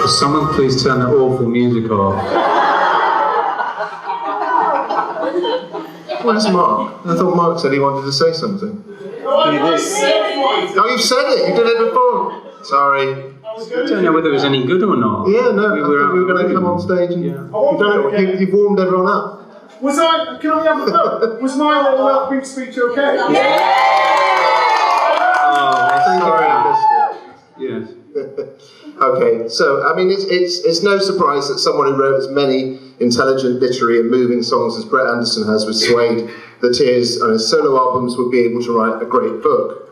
Someone please turn that awful music off. Where's Mark? I thought Mark said he wanted to say something. Oh, you've said it! You did it before! Sorry. I don't know whether it was any good or not. Yeah, no, we were going to come on stage and you've warmed everyone up. Can I have a vote? Was my little upbeat speech okay? Yeah! Oh, Sorry, yes. Okay, so I mean, it's no surprise that someone who wrote as many intelligent, literary, and moving songs as Brett Anderson has with Suede, The Tears, and his solo albums would be able to write a great book.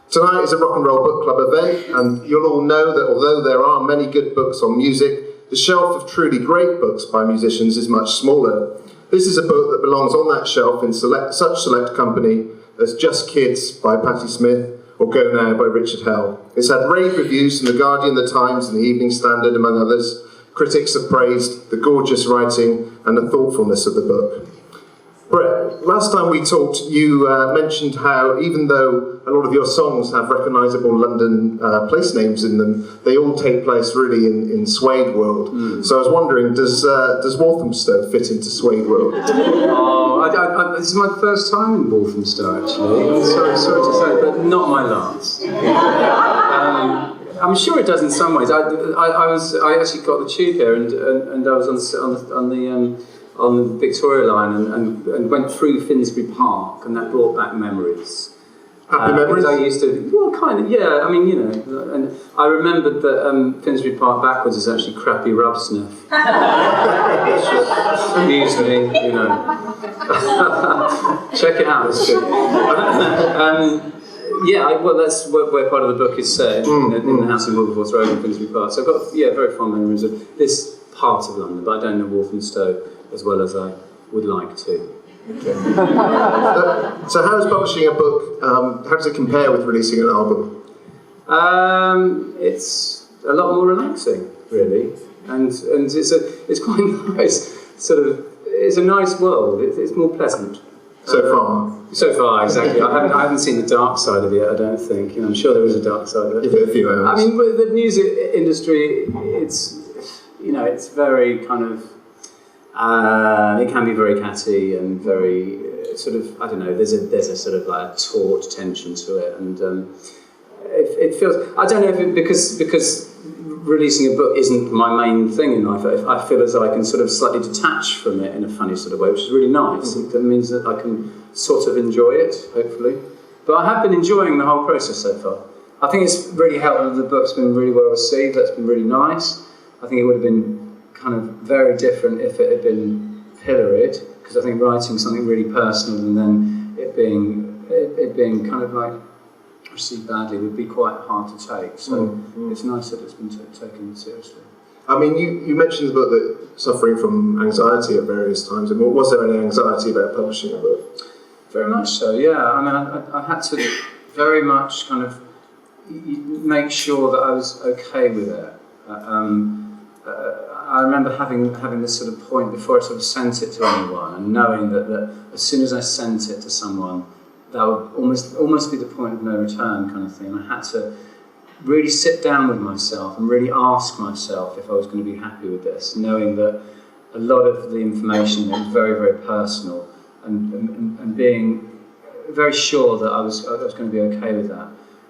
Tonight is a rock and roll book club event, and you'll all know that although there are many good books on music, the shelf of truly great books by musicians is much smaller. This is a book that belongs on that shelf in such select company as Just Kids by Patti Smith or Go Now by Richard Hell. It's had rave reviews from The Guardian, The Times and The Evening Standard, among others. Critics have praised the gorgeous writing and the thoughtfulness of the book. Brett, last time we talked, you mentioned how even though a lot of your songs have recognisable London place names in them, they all take place really in Suede world. Mm. So I was wondering, does Walthamstow fit into Suede world? Oh, this is my first time in Walthamstow actually. Sorry to say, but not my last. I'm sure it does in some ways. I actually got the tube here, and I was on the Victoria line and went through Finsbury Park, and that brought back memories. Happy memories? I used to, well, kind of, yeah. I mean, you know, and I remembered that Finsbury Park backwards is actually crappy rub sniff. Which amused me, you know. Check it out, it's good. Well, that's where part of the book is set, in the house in Wilberforce Road in Finsbury Park. So I've got, very fond memories of this part of London, but I don't know Walthamstow as well as I would like to. Okay. So how is publishing a book, how does it compare with releasing an album? It's a lot more relaxing, really, and it's quite nice, sort of, it's a nice world, it's more pleasant. So far, exactly. I haven't seen the dark side of it. I don't think. I'm sure there is a dark side of it. Give it a few hours. I mean, with the music industry, it's very kind of. It can be very catty and very sort of. I don't know. There's a sort of like a taut tension to it, and it feels. I don't know if it, because releasing a book isn't my main thing in life. I feel as though I can sort of slightly detach from it in a funny sort of way, which is really nice. Mm-hmm. It means that I can sort of enjoy it, hopefully. But I have been enjoying the whole process so far. I think it's really helped that the book's been really well received. That's been really nice. I think it would have been kind of very different if it had been pilloried, because I think writing something really personal and then it being kind of like received badly would be quite hard to take. So it's nice that it's been taken seriously. I mean, you mentioned the book that suffering from anxiety at various times. I mean, was there any anxiety about publishing a book? Very much so, yeah. I mean, I had to very much kind of make sure that I was okay with it. I remember having this sort of point before I sort of sent it to anyone, and knowing that as soon as I sent it to someone, that would almost be the point of no return kind of thing. And I had to really sit down with myself and really ask myself if I was going to be happy with this, knowing that a lot of the information was very, very personal, and being very sure that I was going to be okay with that,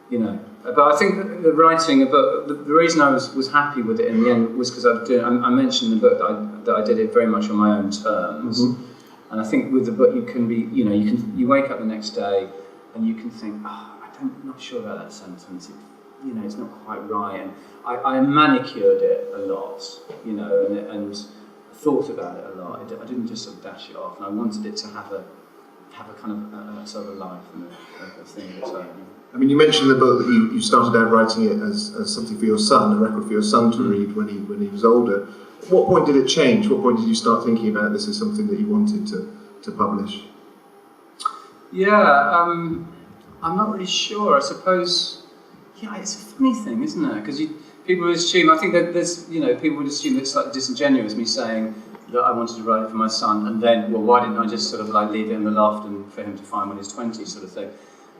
you know. But I think the writing a book, the reason I was happy with it in the end was because I mentioned in the book that I did it very much on my own terms. Mm-hmm. And I think with the book you can be, you know, you wake up the next day and you can think, I'm not sure about that sentence. It's not quite right. And I manicured it a lot, you know, and thought about it a lot. I didn't just sort of dash it off, and I wanted it to have a kind of a sort of a life and a thing of its own. I mean, you mentioned in the book that you started out writing it as something for your son, a record for your son to read when he was older. At what point did it change? What point did you start thinking about this as something that you wanted to publish? Yeah, I'm not really sure. I suppose, it's a funny thing, isn't it? Because people would assume, I think that people would assume that it's like disingenuous, me saying that I wanted to write it for my son, and then, well, why didn't I just sort of like leave it in the loft and for him to find when he's 20, sort of thing.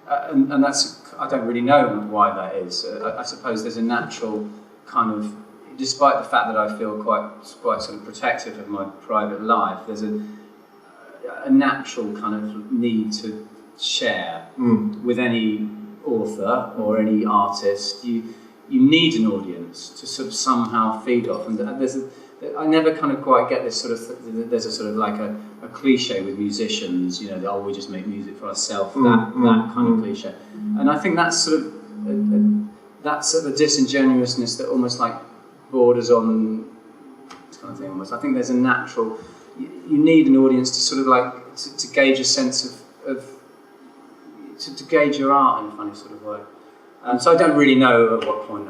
And that's, I don't really know why that is. I suppose there's a natural kind of, despite the fact that I feel quite sort of protective of my private life, there's a natural kind of need to share with any author or any artist. You need an audience to sort of somehow feed off, and I never kind of quite get this sort of. There's a sort of like a cliche with musicians, we just make music for ourselves. That kind of cliche, and I think that's sort of a disingenuousness that almost like borders on this kind of thing. Almost, I think there's a natural. You need an audience to sort of like to gauge a sense of to gauge your art in a funny sort of way. So I don't really know at what point,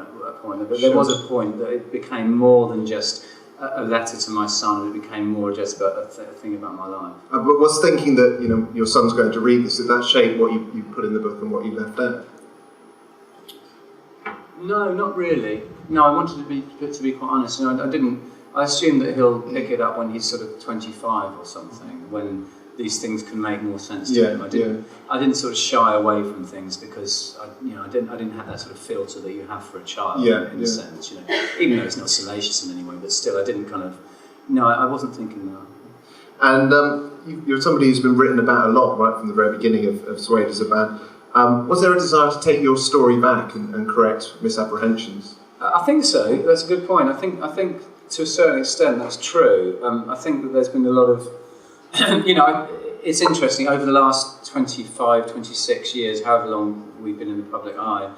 but there was a point that it became more than just a letter to my son, and it became more just about a thing about my life. But was thinking that your son's going to read this, did that shape what you put in the book and what you left out? No, not really. No, I wanted to be quite honest. I assumed that he'll pick it up when he's sort of 25 or something, when these things can make more sense to him. I didn't sort of shy away from things because I didn't have that sort of filter that you have for a child in a sense. Even though it's not salacious in any way, but still, I didn't kind of. No, I wasn't thinking that. And you're somebody who's been written about a lot right from the very beginning of Suede as a band. Was there a desire to take your story back and correct misapprehensions? I think so. That's a good point. I think to a certain extent that's true. I think that there's been a lot of. It's interesting, over the last 25, 26 years, however long we've been in the public eye,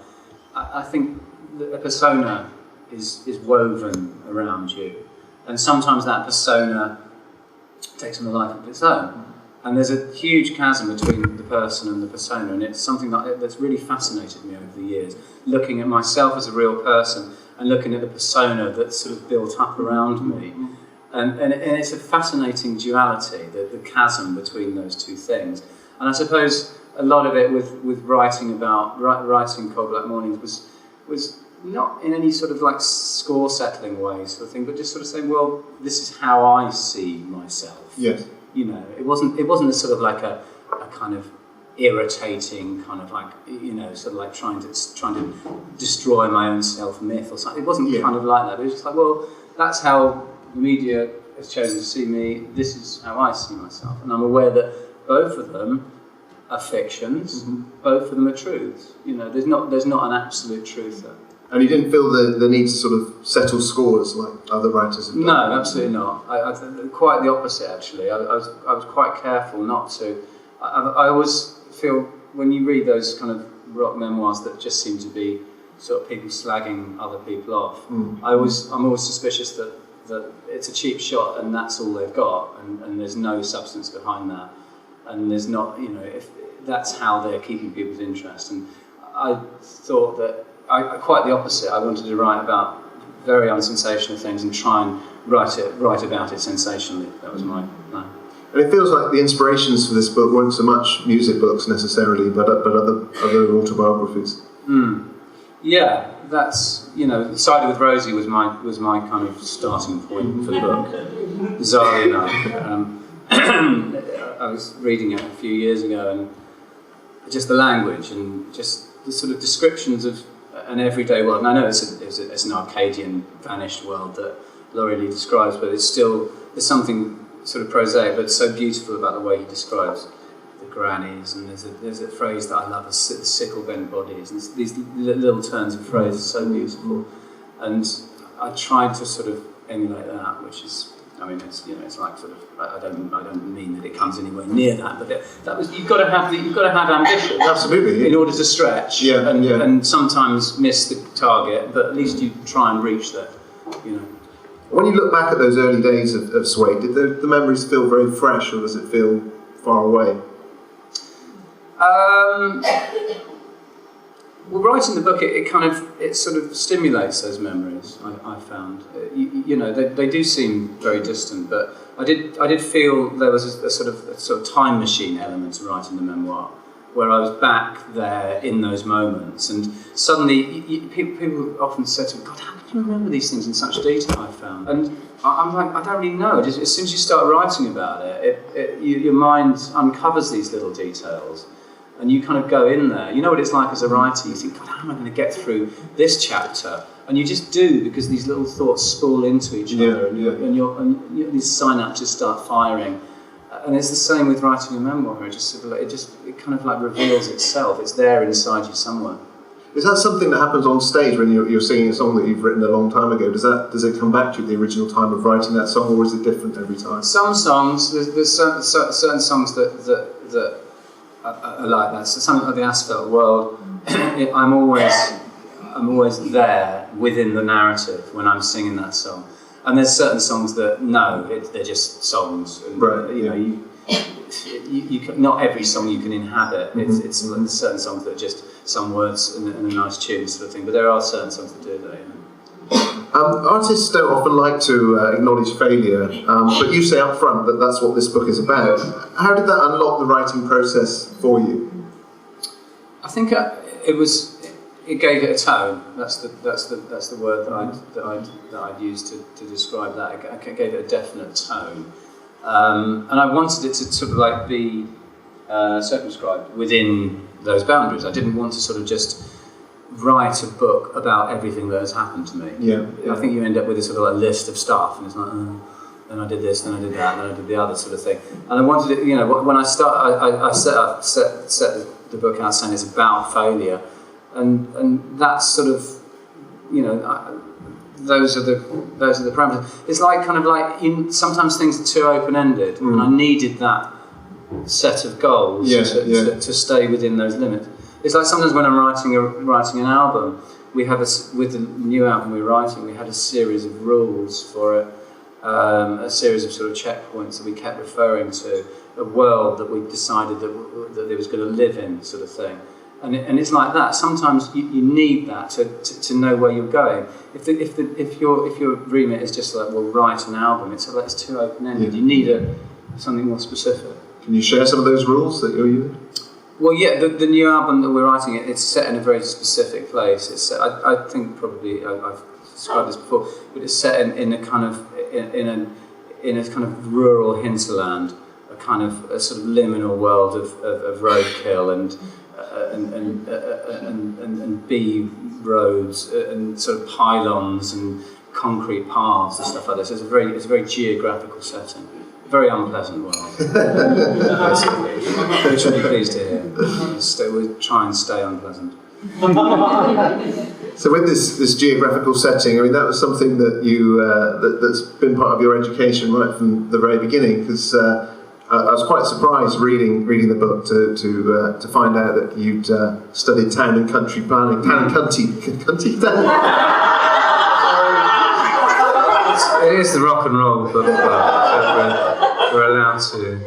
I think that a persona is woven around you. And sometimes that persona takes on a life of its own. And there's a huge chasm between the person and the persona, and it's something that's really fascinated me over the years, looking at myself as a real person and looking at the persona that's sort of built up around me. And it's a fascinating duality, the chasm between those two things. And I suppose a lot of it with writing Cold Black Mornings was not in any sort of like score settling way sort of thing, but just sort of saying, well, this is how I see myself. Yes. It wasn't a sort of like a kind of irritating kind of like sort of like trying to destroy my own self-myth or something. It wasn't kind of like that. It was just like, well, that's how the media has chosen to see me. This is how I see myself, and I'm aware that both of them are fictions. Both of them are truths. There's not an absolute truth there. And you didn't feel the need to sort of settle scores like other writers have done? No, absolutely not. I quite the opposite, actually. I was quite careful not to. I always feel when you read those kind of rock memoirs that just seem to be sort of people slagging other people off. I'm always suspicious that it's a cheap shot and that's all they've got, and there's no substance behind that, and there's not, if that's how they're keeping people's interest. And I thought that quite the opposite. I wanted to write about very unsensational things and try and write about it sensationally. That was my plan. And it feels like the inspirations for this book weren't so much music books necessarily, but other autobiographies. Yeah, that's Cider with Rosie was my kind of starting point for the book. Bizarrely enough, I was reading it a few years ago, and just the language and just the sort of descriptions of an everyday world. And I know it's an Arcadian, vanished world that Laurie Lee describes, but there's something sort of prosaic, but so beautiful about the way he describes the grannies. And there's a phrase that I love, the sickle-bent bodies. And these little turns of phrase are so beautiful. And I tried to sort of emulate that, which is, it's like sort of, I don't mean that it comes anywhere near that, but that was, you've got to have ambition. Absolutely. In order to stretch and sometimes miss the target, but at least you try and reach that, When you look back at those early days of Suede, did the memories feel very fresh, or does it feel far away? Well, writing the book, it sort of stimulates those memories. I found, they do seem very distant, but I did feel there was a sort of time machine element to writing the memoir, where I was back there in those moments, and suddenly people often said to me, "God, how can you remember these things in such detail?" I found, and I'm like, I don't really know. As soon as you start writing about it, your mind uncovers these little details. And you kind of go in there. You know what it's like as a writer. You think, God, how am I going to get through this chapter And you just do, because these little thoughts spool into each other, and these synapses start firing. And it's the same with writing a memoir. It kind of like reveals itself. It's there inside you somewhere. Is that something that happens on stage when you're singing a song that you've written a long time ago? Does it come back to you at the original time of writing that song, or is it different every time? Some songs, there's certain songs that are like that. So something like the Asphalt World, I'm always there within the narrative when I'm singing that song. And there's certain songs that they're just songs. And, right. You not every song you can inhabit. Mm-hmm. It's certain songs that are just some words and a nice tune sort of thing. But there are certain songs that do that. Artists don't often like to acknowledge failure, but you say up front that that's what this book is about. How did that unlock the writing process for you? I think it gave it a tone. That's the word that I'd use to describe that. It gave it a definite tone, and I wanted it to sort of like be circumscribed within those boundaries. I didn't want to sort of just write a book about everything that has happened to me. Yeah. I think you end up with a sort of like list of stuff, and it's like, then I did this, then I did that, then I did the other sort of thing. And I wanted it, when I set the book out saying it's about failure, and that's sort of, those are the parameters. It's like kind of like sometimes things are too open-ended, and I needed that set of goals to stay within those limits. It's like sometimes when I'm writing an album, with the new album we're writing, we had a series of rules for it, a series of sort of checkpoints that we kept referring to, a world that we decided that it was going to live in, sort of thing. And it's like that. Sometimes you need that to know where you're going. If your remit is just like, well, write an album, it's too open-ended. You need something more specific. Can you share some of those rules that you're using? Well, yeah, the new album that we're writing, it's set in a very specific place. It's set, I think probably I've described this before, but it's set in a kind of in a kind of rural hinterland, a sort of liminal world of roadkill and bee roads and sort of pylons and concrete paths and stuff like this. It's a very geographical setting. Very unpleasant world, basically, which you'll be pleased to hear. We'll try and stay unpleasant. So with this geographical setting, I mean, that was something that that's been part of your education right from the very beginning, because I was quite surprised reading the book to find out that you'd studied town and country planning, It is the rock and roll book we're allowed to.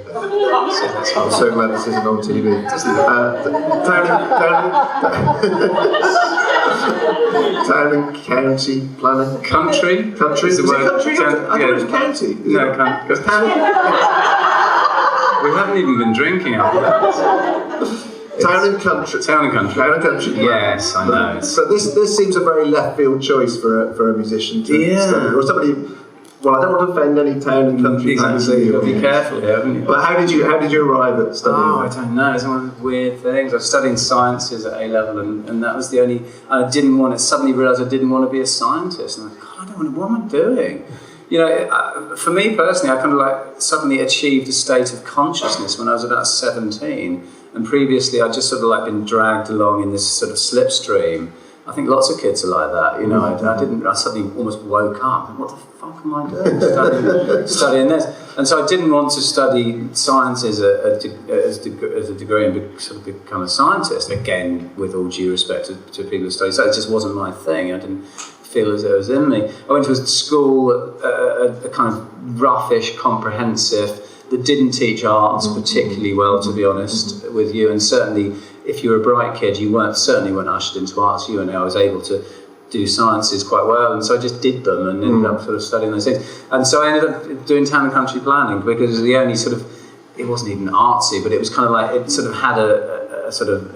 I'm so glad this isn't on TV. Town and county planning. Country? Country? Is it country? I thought it was county. No, we haven't even been drinking alcohol. Town and country. Town and country. Town and country. Yes, I know. But this seems a very left field choice for a musician to study, or somebody. Well, I don't want to offend any town and country. Exactly. You've got to be careful here, haven't you? But how did you arrive at studying? I don't know. It's one of those weird things. I was studying sciences at A level, and that was the only. I didn't want to. Suddenly realised I didn't want to be a scientist, and I thought, God, I don't want to. What am I doing? For me personally, I kind of like suddenly achieved a state of consciousness when I was about 17. And previously, I'd just sort of like been dragged along in this sort of slipstream. I think lots of kids are like that, I suddenly almost woke up. And what the fuck am I doing? Studying this. And so I didn't want to study science as a degree and sort of become a scientist, again, with all due respect to people who study. So it just wasn't my thing. I didn't feel as though it was in me. I went to a school, a kind of roughish, comprehensive, that didn't teach arts particularly well, to be honest with you, and certainly if you were a bright kid, you certainly weren't ushered into arts. I was able to do sciences quite well, and so I just did them and ended up sort of studying those things. And so I ended up doing town and country planning because it was the only sort of, it wasn't even artsy, but it was kind of like, it sort of had a sort of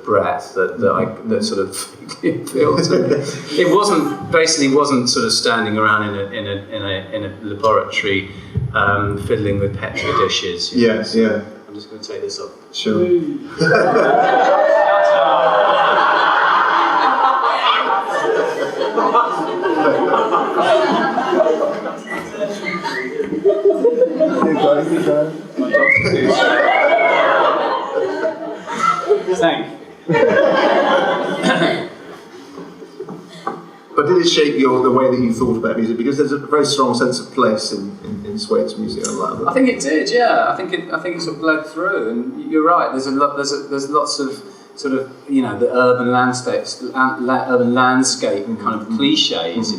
breadth that sort of appealed to me. It wasn't sort of standing around in a laboratory fiddling with petri dishes. Yes, yeah. I'm just going to take this off. Sure. My Dr. Seuss. Thank you. But did it shape the way that you thought about music? Because there's a very strong sense of place in Suede's music. I think it did, yeah. I think it sort of bled through, and you're right. There's lots of sort of the urban landscape kind of cliches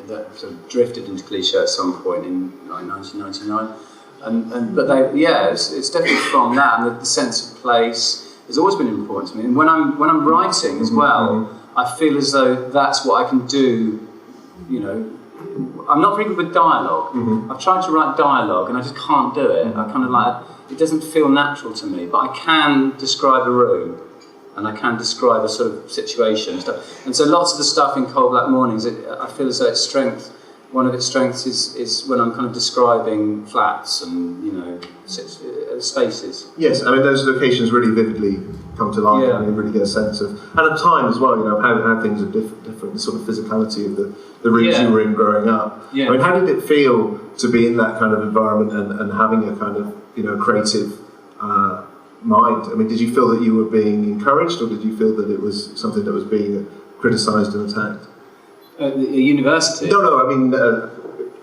that sort of drifted into cliche at some point in like 1999, but it's definitely from that, and the sense of place has always been important to me. And when I'm writing as well, I feel as though that's what I can do. I'm not very good with dialogue. I've tried to write dialogue and I just can't do it. I kind of it doesn't feel natural to me, but I can describe a room and I can describe a sort of situation and stuff. And so lots of the stuff in Cold Black Mornings, I feel as though one of its strengths is when I'm kind of describing flats and spaces. Yes, I mean those locations really vividly come to life, and you really get a sense of time as well. How things are different, the sort of physicality of the rooms you were in growing up. Yeah. I mean, how did it feel to be in that kind of environment and having a kind of creative mind? I mean, did you feel that you were being encouraged, or did you feel that it was something that was being criticised and attacked? At the university? No. I mean,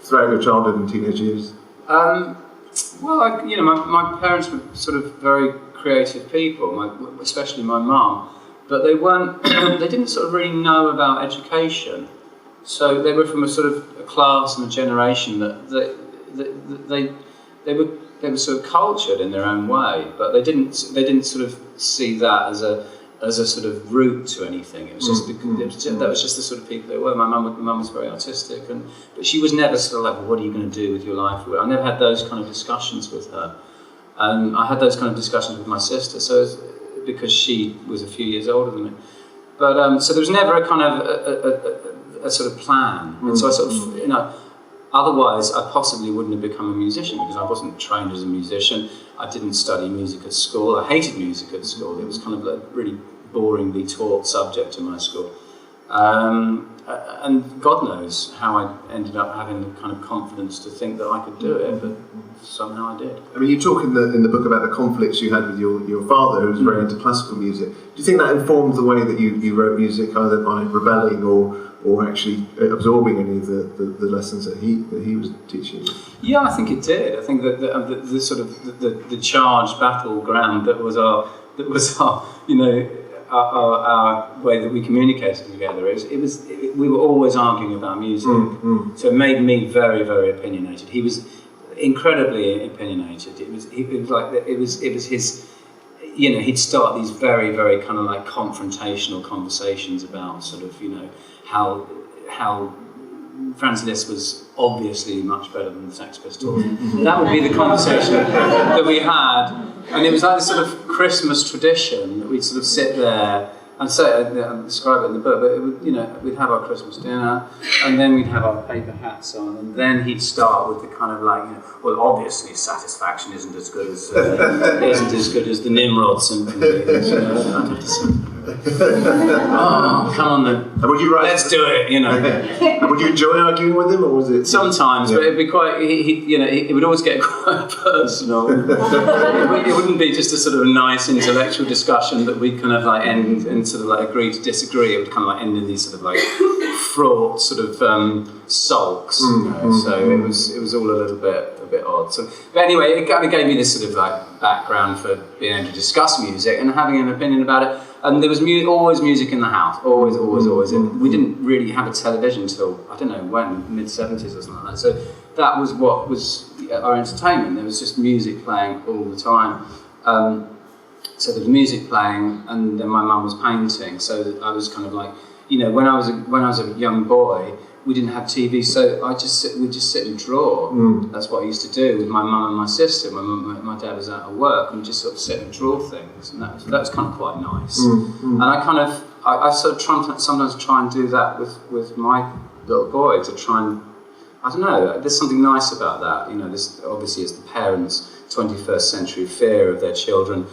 throughout your childhood and teenage years. Well, my parents were sort of very creative people, especially my mum, but they weren't. They didn't sort of really know about education, so they were from a sort of a class and a generation that they were sort of cultured in their own way, but they didn't sort of see that as a sort of route to anything. It was just that was just the sort of people they were. My mum was very artistic, but she was never sort of like, well, what are you going to do with your life? I never had those kind of discussions with her. I had those kind of discussions with my sister, because she was a few years older than me. But so there was never a kind of a sort of plan. And so I sort of, otherwise I possibly wouldn't have become a musician, because I wasn't trained as a musician. I didn't study music at school. I hated music at school. It was kind of like a really boringly taught subject in my school. And God knows how I ended up having the kind of confidence to think that I could do it, but somehow I did. I mean, you talk in the book about the conflicts you had with your father, who was very into classical music. Do you think that informed the way that you wrote music, either by rebelling or actually absorbing any of the lessons that he was teaching you? Yeah, I think it did. I think that the sort of the charged battleground that was our our way that we communicated together. We were always arguing about music, so it made me very, very opinionated. He was incredibly opinionated. It was his. He'd start these very, very kind of like confrontational conversations about sort of how Franz Liszt was obviously much better than the Sex Pistols. That would be the conversation that we had, and it was like this sort of Christmas tradition that we'd sort of sit there and say, I describe it in the book, but we'd have our Christmas dinner, and then we'd have our paper hats on, and then he'd start with the kind of like, well, obviously Satisfaction isn't as good as the Nimrod Symphony. Oh, come on then. Would you write? Let's do it. And would you enjoy arguing with him, or was it? Sometimes, but it'd be quite. It would always get quite personal. It wouldn't be just a sort of nice intellectual discussion that we'd kind of like end and sort of like agree to disagree. It would kind of like end in these sort of like fraught sort of sulks. So it was all a little bit odd. So, but anyway, it kind of gave me this sort of like background for being able to discuss music and having an opinion about it. And there was always music in the house, always. And we didn't really have a television until, I don't know when, mid-70s or something like that. So that was what was our entertainment. There was just music playing all the time. So there was music playing, and then my mum was painting. So I was kind of like, when I was a young boy, we didn't have TV, so we'd just sit and draw. That's what I used to do with my mum and my sister. My dad was out of work, and we'd just sort of sit and draw things, and that was kind of quite nice. And I sort of sometimes try and do that with my little boy, to try and, I don't know, there's something nice about that. This obviously is the parents' 21st century fear of their children.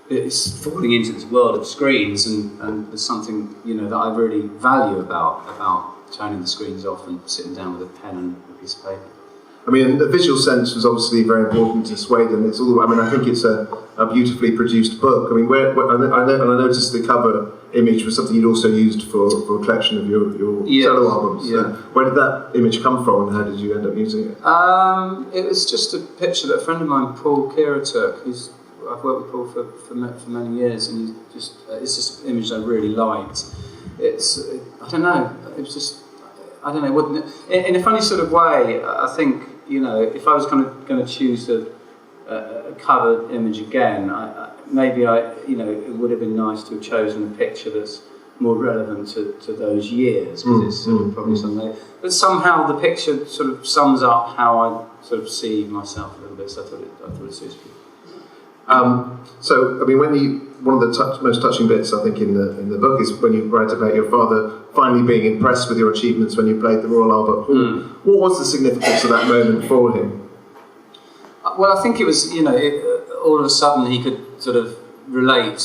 It's falling into this world of screens, and there's something that I really value about turning the screens off and sitting down with a pen and a piece of paper. I mean, the visual sense was obviously very important to Suede, and it's all. I mean, I think it's a beautifully produced book. I mean, I noticed the cover image was something you'd also used for a collection of your solo albums. Yeah. Where did that image come from, and how did you end up using it? It was just a picture that a friend of mine, Paul Kira, took. I've worked with Paul for many years, and it's just an image I really liked. I don't know. It was just. I don't know. In a funny sort of way, I think, if I was kind of going to choose a cover image again, it would have been nice to have chosen a picture that's more relevant to those years, because it's sort of probably something. But somehow the picture sort of sums up how I sort of see myself a little bit. So I thought it suited me. So, I mean, one of the most touching bits, I think, in the book is when you write about your father finally being impressed with your achievements when you played the Royal Albert Hall. What was the significance of that moment for him? Well, I think it was, all of a sudden he could sort of relate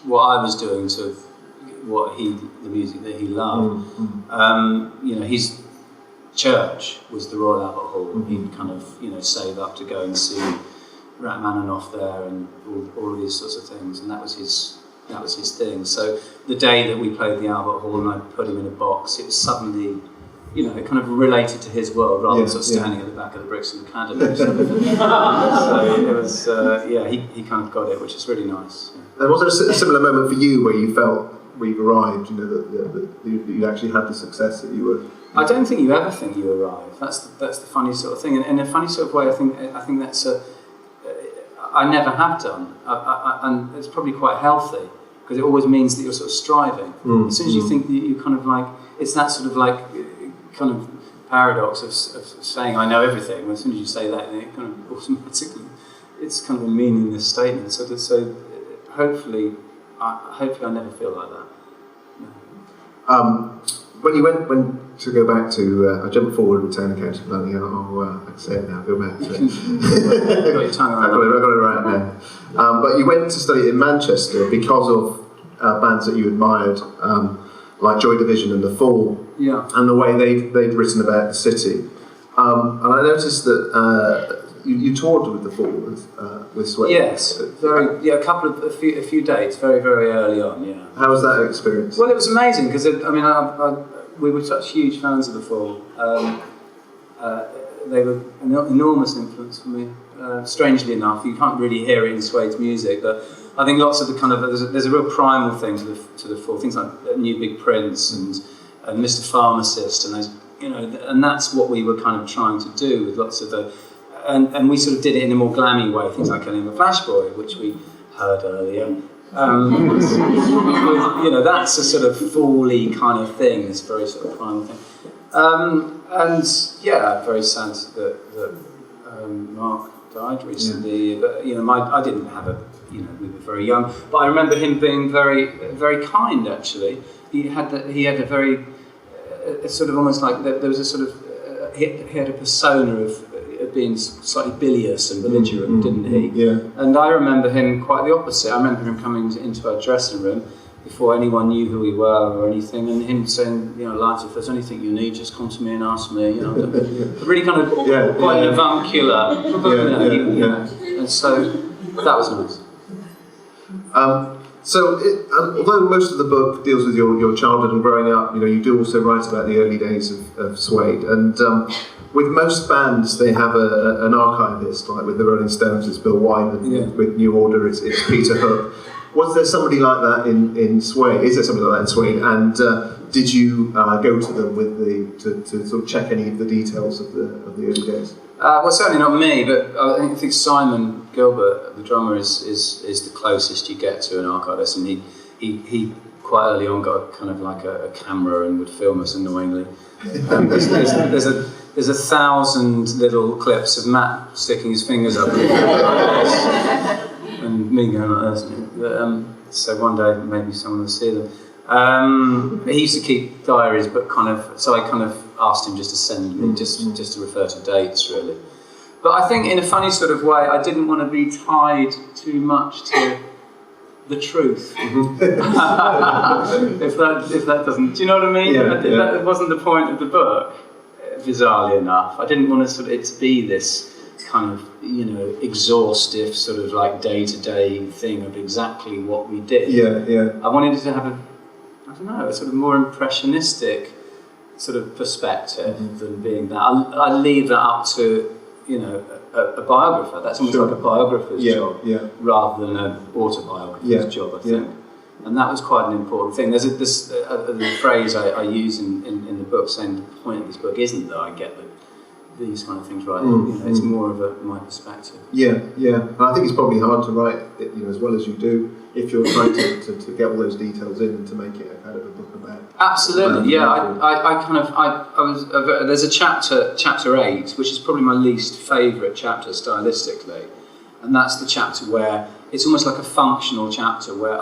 what I was doing to the music that he loved. His church was the Royal Albert Hall. He'd kind of, save up to go and see Rachmaninoff there and all of these sorts of things, and that was his thing. So the day that we played the Albert Hall and I put him in a box, it was suddenly, it kind of related to his world rather than sort of standing at the back of the Brixton Academy. So it was, he kind of got it, which is really nice. And was there a similar moment for you where you felt we've arrived, that you actually had the success that you were? I don't think you ever think you arrive. That's the funny sort of thing, and in a funny sort of way, I think that's I never have done, and it's probably quite healthy, because it always means that you're sort of striving. As soon as you think that you kind of like, it's that sort of like kind of paradox of saying I know everything. As soon as you say that, then it kind of automatically, it's kind of a meaningless statement. So hopefully I never feel like that. No. When you went to go back to, I jumped forward with Town County Planning. I can say it now. Go back to it. Got your tongue around. I got it right now. But you went to study in Manchester because of bands that you admired, like Joy Division and The Fall, and the way they'd written about the city. And I noticed that you toured with The Fall with Suede. Yes, a few dates, very, very early on. Yeah. How was that experience? Well, it was amazing because we were such huge fans of The Fall. They were an enormous influence for me. Strangely enough, you can't really hear it in Suede's music, but I think lots of the kind of there's a real primal thing to the Fall. Things like New Big Prince and Mr. Pharmacist, and those, and that's what we were kind of trying to do with lots of the. And we sort of did it in a more glammy way, things like Killing the Flash Boy, which we heard earlier. That's a sort of fall-y kind of thing, this very sort of primal thing. Very sad that Mark died recently. But I didn't have we were very young. But I remember him being very, very kind. Actually, he had a very sort of almost like there was a sort of he had a persona of being slightly bilious and belligerent, didn't he? Yeah. And I remember him quite the opposite. I remember him coming into our dressing room before anyone knew who we were or anything, and him saying, lads, if there's anything you need, just come to me and ask me. Really kind of quite an avuncular. And so that was nice. Although most of the book deals with your childhood and growing up, you do also write about the early days of Suede. And with most bands, they have an archivist, like with the Rolling Stones, it's Bill Wyman. With New Order, it's Peter Hook. Was there somebody like that in Suede? Is there somebody like that in Suede? And did you go to them to sort of check any of the details of the early days? Well, certainly not me, but I think Simon Gilbert, the drummer, is the closest you get to an archivist, and he quite early on got kind of like a camera and would film us annoyingly. There's 1,000 little clips of Matt sticking his fingers up and me going like this. So one day maybe someone will see them. He used to keep diaries, but so I kind of asked him just to send me, just to refer to dates, really. But I think in a funny sort of way, I didn't want to be tied too much to the truth. if that doesn't, do you know what I mean? That wasn't the point of the book. bizarrely enough. I didn't want it to be this kind of, exhaustive sort of like day-to-day thing of exactly what we did. Yeah. I wanted it to have a sort of more impressionistic sort of perspective than being that. I leave that up to, a biographer. That's almost like a biographer's job rather than an autobiographer's job, I think. And that was quite an important thing. There's the phrase I use in the book saying the point of this book isn't that I get these kind of things right. It's more of my perspective. Yeah. And I think it's probably hard to write it, as well as you do if you're trying to get all those details in and to make it a kind of a book about. Absolutely, yeah. There's a chapter 8, which is probably my least favourite chapter stylistically, and that's the chapter where it's almost like a functional chapter where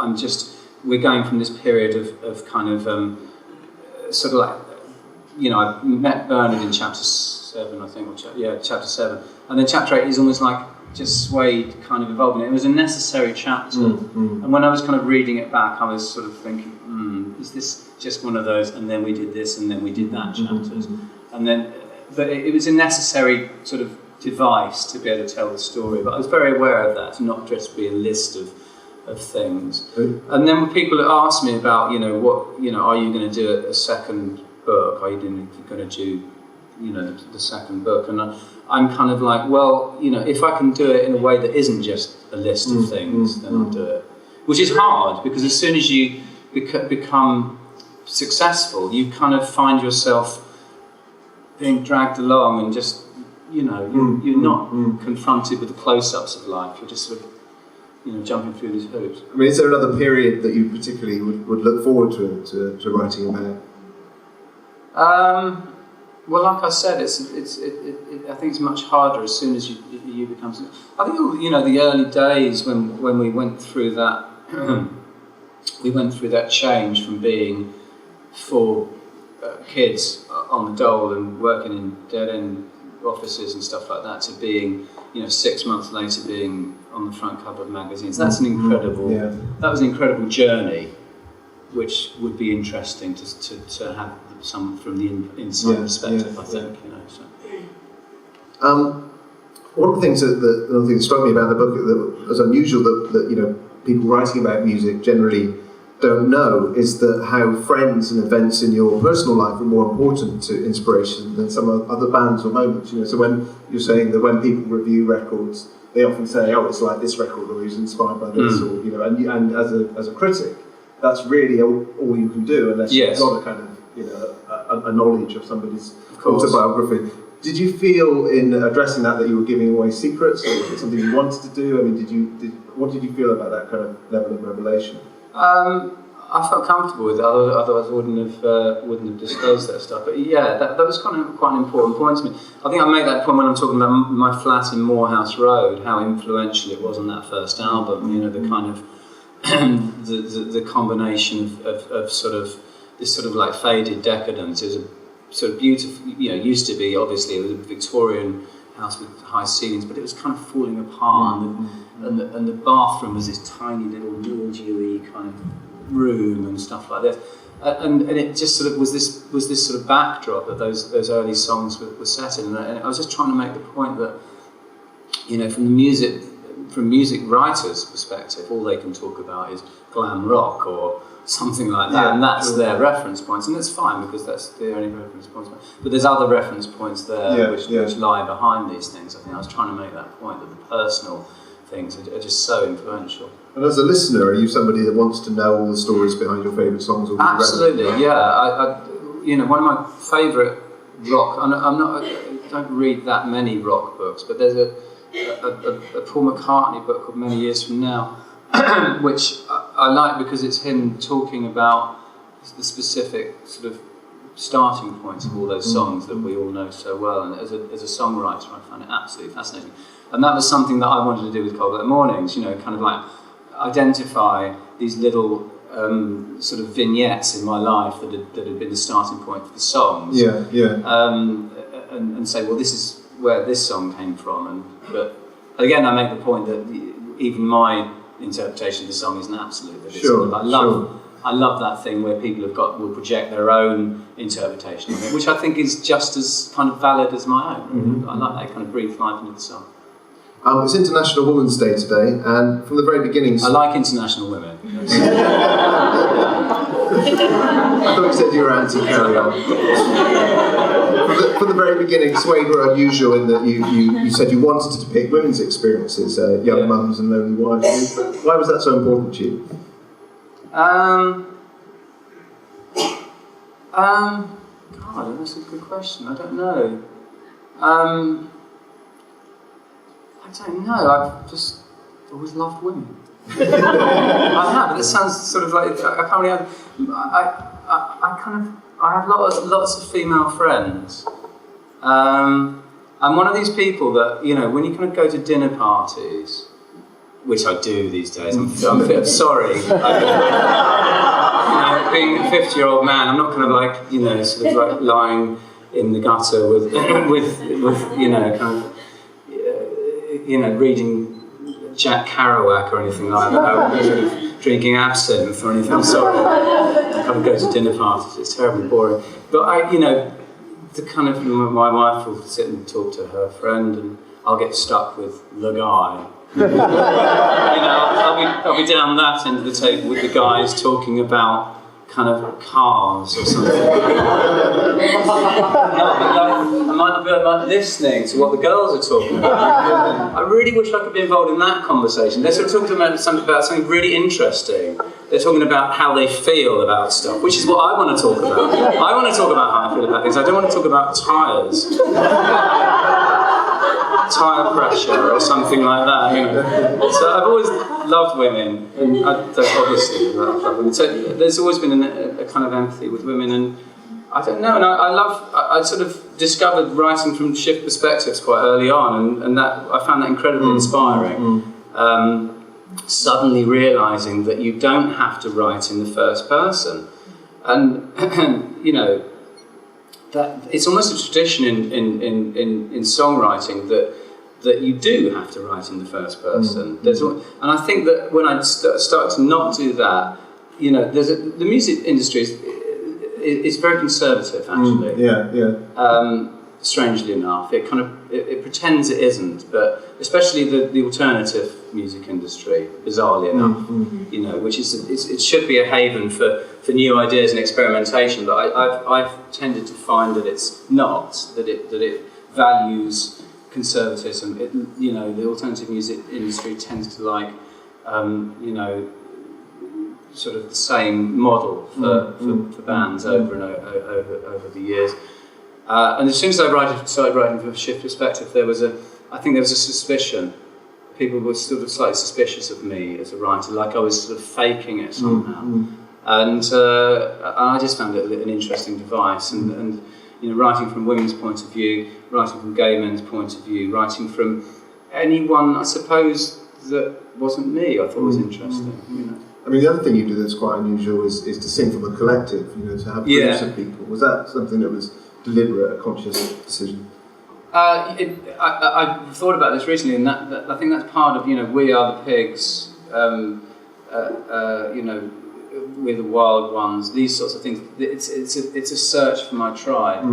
we're going from this period of kind of sort of like, I met Bernard in chapter 7, I think, or chapter 7, and then chapter 8 is almost like just Suede kind of evolving. It was a necessary chapter, and when I was kind of reading it back, I was sort of thinking, is this just one of those, and then we did this, and then we did that chapters, and then, but it was a necessary sort of device to be able to tell the story, but I was very aware of that, to not just be a list of things. And then when people ask me about, are you going to do a second book? Are you going to do, the second book? And I'm kind of like, well, if I can do it in a way that isn't just a list of things, then I'll do it. Which is hard, because as soon as you become successful, you kind of find yourself being dragged along and just, you're not confronted with the close-ups of life. You're just sort of, jumping through these hoops. I mean, is there another period that you particularly would look forward to writing about? Well, like I said, I think it's much harder as soon as you become. I think the early days when we went through that, change from being 4 kids on the dole and working in dead-end offices and stuff like that to being, 6 months later being on the front cover of magazines. That's an incredible. That was an incredible journey, which would be interesting to have some from the inside perspective. I think. One of the things that struck me about the book that was unusual that people writing about music generally don't know is that how friends and events in your personal life are more important to inspiration than some other bands or moments. So when you're saying that when people review records, they often say, "Oh, it's like this record," or "He's inspired by this," or and as a critic, that's really all you can do unless you've got a kind of a knowledge of somebody's autobiography. Did you feel in addressing that you were giving away secrets, or was it something you wanted to do? I mean, what did you feel about that kind of level of revelation? I felt comfortable with it, otherwise I wouldn't have disclosed that stuff. But yeah, that was kind of quite an important point to me. I think I make that point when I'm talking about my flat in Morehouse Road, how influential it was on that first album. The kind of the combination of sort of this sort of like faded decadence. It was a sort of beautiful, used to be, obviously, it was a Victorian house with high ceilings, but it was kind of falling apart, and the bathroom was this tiny little mildewy kind of room and stuff like this, and it just sort of was this sort of backdrop that those early songs were set in, and I was just trying to make the point that, from music writers' perspective, all they can talk about is glam rock or something like that, and that's their reference points, and that's fine because that's the only reference points. But there's other reference points there which lie behind these things. I think I was trying to make that point that the personal things are just so influential. And as a listener, are you somebody that wants to know all the stories behind your favourite songs? Absolutely, yeah. I one of my favourite rock. I don't read that many rock books, but there's a Paul McCartney book called Many Years From Now, which I like because it's him talking about the specific sort of starting points of all those songs that we all know so well. And as a songwriter, I find it absolutely fascinating. And that was something that I wanted to do with Cold Black Mornings, kind of like identify these little sort of vignettes in my life that had been the starting point for the songs. And say, well, this is where this song came from. But again, I make the point that even my interpretation of the song isn't absolute. But it's I love I love that thing where people will project their own interpretation of it, which I think is just as kind of valid as my own. I like that kind of breathe life into the song. It's International Women's Day today, and from the very beginning... I like international women. I thought you said you were anti-carry on. From the very beginning, Suede were unusual in that you said you wanted to depict women's experiences, young mums and lonely wives. Why was that so important to you? God, that's a good question. I don't know. I don't know. I've just always loved women. I have. That sounds sort of like I can't really. I have lots of female friends. I'm one of these people that, you know, when you kind of go to dinner parties, which I do these days. I'm sorry. You know, being a 50-year-old man, I'm not kind of like, you know, sort of like lying in the gutter with you know, kind of, you know, reading Jack Kerouac or anything like that, or sort of drinking absinthe or anything. I'm sorry. I kind of go to dinner parties. It's terribly boring. But you know, the kind of my wife will sit and talk to her friend, and I'll get stuck with the guy. You know, I'll be down that end of the table with the guys talking about kind of cars or something. I might be like listening to what the girls are talking about. I really wish I could be involved in that conversation. They're sort of talking about something really interesting. They're talking about how they feel about stuff, which is what I want to talk about. I want to talk about how I feel about things. I don't want to talk about tyres. Tyre pressure or something like that, you know. So I've always loved women, and obviously love women. So there's always been a kind of empathy with women, and I don't know. And I sort of discovered writing from shift perspectives quite early on, and that I found that incredibly inspiring. Suddenly realising that you don't have to write in the first person, and you know. That it's almost a tradition in songwriting that you do have to write in the first person. And I think that when I start to not do that, you know, the music industry is very conservative, actually. Strangely enough, it kind of it pretends it isn't, but especially the alternative music industry, bizarrely enough, you know, which is it should be a haven for new ideas and experimentation, but I've tended to find that it's not, that it values conservatism. You know, the alternative music industry tends to like, you know, sort of the same model for bands over and over the years. And as soon as I started writing from a shift perspective, I think there was a suspicion. People were sort of slightly suspicious of me as a writer, like I was sort of faking it somehow. And I just found it an interesting device. And you know, writing from women's point of view, writing from gay men's point of view, writing from anyone, I suppose, that wasn't me, I thought was interesting. You know. I mean, the other thing you do that's quite unusual is to sing from a collective. You know, to have groups of people. Was that something that was deliberate, a conscious decision? I've thought about this recently, and that I think that's part of, you know, We Are the Pigs, you know, We're the Wild Ones, these sorts of things. It's a search for my tribe.